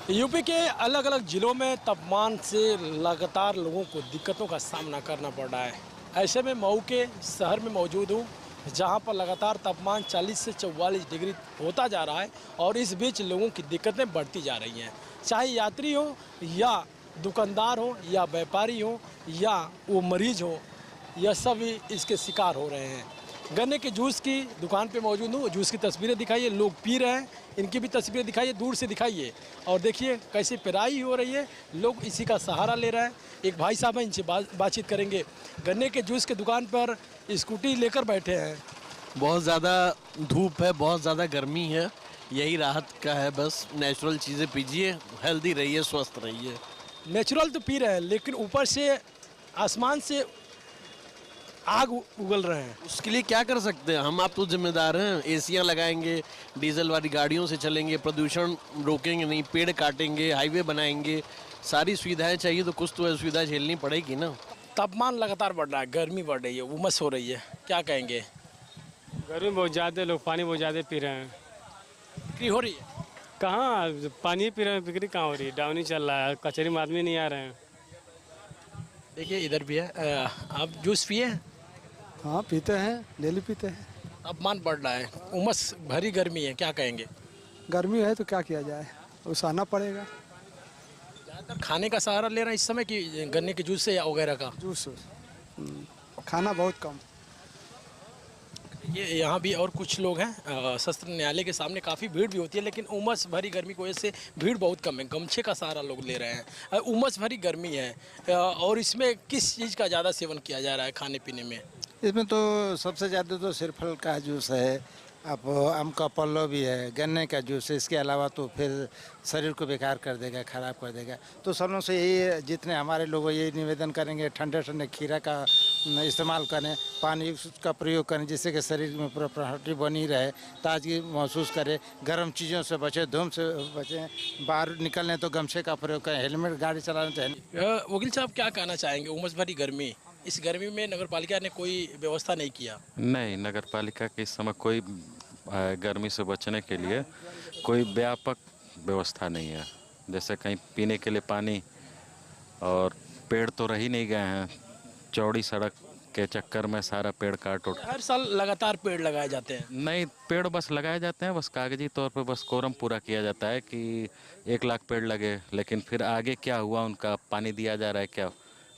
UP के अलग अलग ज़िलों में तापमान से लगातार लोगों को दिक्कतों का सामना करना पड़ रहा है। ऐसे में मऊ के शहर में मौजूद हूँ, जहाँ पर लगातार तापमान 40 से 44 डिग्री होता जा रहा है और इस बीच लोगों की दिक्कतें बढ़ती जा रही हैं। चाहे यात्री हो या दुकानदार हो या व्यापारी हो या वो मरीज हो, यह सभी इसके शिकार हो रहे हैं। गन्ने के जूस की दुकान पे मौजूद हूँ। जूस की तस्वीरें दिखाइए, लोग पी रहे हैं, इनकी भी तस्वीरें दिखाइए, दूर से दिखाइए और देखिए कैसी पेराई हो रही है। लोग इसी का सहारा ले रहे हैं। एक भाई साहब हैं, इनसे बातचीत करेंगे। गन्ने के जूस की दुकान पर स्कूटी लेकर बैठे हैं। बहुत ज़्यादा धूप है, बहुत ज़्यादा गर्मी है, यही राहत का है। बस नेचुरल चीज़ें पीजिए, हेल्दी रहिए, स्वस्थ रहिए। नेचुरल तो पी रहे हैं, लेकिन ऊपर से आसमान से आग उगल रहे हैं। उसके लिए क्या कर सकते हैं हम? आप तो जिम्मेदार हैं। एसियाँ लगाएंगे, डीजल वाली गाड़ियों से चलेंगे, प्रदूषण रोकेंगे नहीं, पेड़ काटेंगे, हाईवे बनाएंगे, सारी सुविधाएं चाहिए तो कुछ तो सुविधा झेलनी पड़ेगी ना। तापमान लगातार बढ़ रहा है, गर्मी बढ़ रही है, उमस हो रही है, क्या कहेंगे? गर्मी बहुत ज़्यादा, लोग पानी बहुत ज़्यादा पी रहे हैं। बिक्री हो रही है? कहाँ पानी पी रहे हैं, बिक्री कहाँ हो रही है? डाउन ही चल रहा है, कचहरी में आदमी नहीं आ रहे हैं। देखिए इधर भी है। आप जूस पिए हैं? हाँ पीते हैं, डेली पीते हैं। तापमान बढ़ रहा है, उमस भरी गर्मी है, क्या कहेंगे? गर्मी है तो क्या किया जाए, उसाना पड़ेगा। ज़्यादातर खाने का सहारा ले रहे हैं इस समय कि गन्ने के जूस से या वगैरह का? जूस खाना बहुत कम। ये यहाँ भी और कुछ लोग हैं। सत्र न्यायालय के सामने काफ़ी भीड़ भी होती है, लेकिन उमस भरी गर्मी की वजह से भीड़ बहुत कम है। गमछे का सहारा लोग ले रहे हैं। उमस भरी गर्मी है और इसमें किस चीज़ का ज़्यादा सेवन किया जा रहा है खाने पीने में? इसमें तो सबसे ज़्यादा तो सिरफल का जूस है, अब आम का पल्लो भी है, गन्ने का जूस है। इसके अलावा तो फिर शरीर को बेकार कर देगा, ख़राब कर देगा। तो सबों से यही, जितने हमारे लोग यही निवेदन करेंगे, ठंडे ठंडे खीरा का इस्तेमाल करें, पानी का प्रयोग करें, जिससे कि शरीर में पूरा प्रॉपर्टी बनी रहे, ताजगी महसूस करें, गर्म चीज़ों से बचें, धूप से बचें, बाहर निकलने तो गमछे का प्रयोग करें, हेलमेट गाड़ी चलाने तो वकील साहब क्या कहना चाहेंगे? उमस भरी गर्मी, इस गर्मी में नगर पालिका ने कोई व्यवस्था नहीं किया? नहीं, नगर पालिका के इस समय कोई गर्मी से बचने के लिए कोई व्यापक व्यवस्था नहीं है। जैसे कहीं पीने के लिए पानी, और पेड़ तो रह ही नहीं गए हैं। चौड़ी सड़क के चक्कर में सारा पेड़ काट उठ। हर साल लगातार पेड़ लगाए जाते हैं। नहीं, पेड़ बस लगाए जाते हैं, बस कागजी तौर पे बस कोरम पूरा किया जाता है कि 1 लाख पेड़ लगे, लेकिन फिर आगे क्या हुआ, उनका पानी दिया जा रहा है क्या,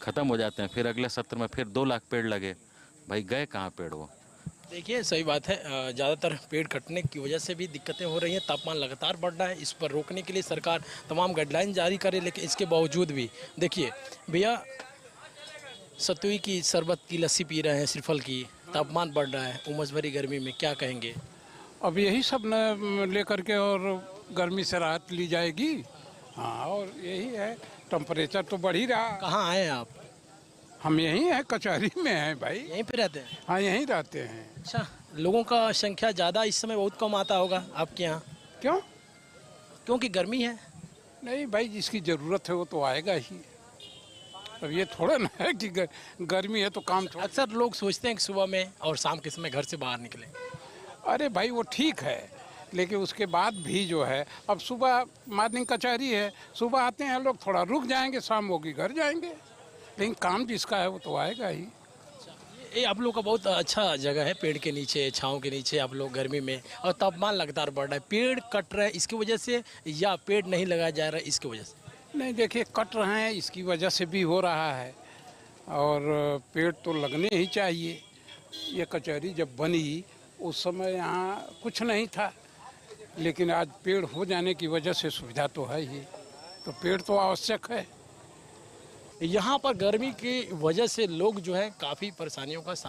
ख़त्म हो जाते हैं। फिर अगले सत्र में फिर 2 लाख पेड़ लगे, भाई गए कहाँ पेड़ वो? देखिए सही बात है, ज़्यादातर पेड़ कटने की वजह से भी दिक्कतें हो रही हैं। तापमान लगातार बढ़ रहा है, इस पर रोकने के लिए सरकार तमाम गाइडलाइन जारी करे, लेकिन इसके बावजूद भी देखिए भैया, सतुई की शरबत की लस्सी पी रहे हैं, श्रीफल की। तापमान बढ़ रहा है उमस भरी गर्मी में, क्या कहेंगे? अब यही सब न लेकर के और गर्मी से राहत ली जाएगी। हाँ, और यही है, टेम्परेचर तो बढ़ ही रहा। कहाँ आए आप? हम यहीं हैं, कचहरी में हैं भाई। यहीं पे रहते हैं? हाँ, यहीं रहते हैं। अच्छा, लोगों का संख्या ज़्यादा इस समय बहुत कम आता होगा आपके यहाँ? क्यों? क्योंकि गर्मी है। नहीं भाई, जिसकी ज़रूरत है वो तो आएगा ही। अब ये थोड़ा ना है कि गर्मी है तो काम थोड़ा। अक्सर लोग सोचते हैं कि सुबह में और शाम के समय घर से बाहर निकलें। अरे भाई वो ठीक है, लेकिन उसके बाद भी जो है, अब सुबह मॉर्निंग कचहरी है, सुबह आते हैं लोग, थोड़ा रुक जाएंगे, शाम होगी घर जाएंगे, लेकिन काम जिसका है वो तो आएगा ही। ये आप लोग का बहुत अच्छा जगह है, पेड़ के नीचे, छाँव के नीचे आप लोग गर्मी में, और तापमान लगातार बढ़ रहा है। पेड़ कट रहे हैं इसकी वजह से या पेड़ नहीं लगाया जा रहा है इसकी वजह से? नहीं, देखिए कट रहे हैं इसकी वजह से भी हो रहा है, और पेड़ तो लगने ही चाहिए। ये कचहरी जब बनी उस समय यहाँ कुछ नहीं था, लेकिन आज पेड़ हो जाने की वजह से सुविधा तो है ही, तो पेड़ तो आवश्यक है। यहाँ पर गर्मी की वजह से लोग जो है काफ़ी परेशानियों का सामना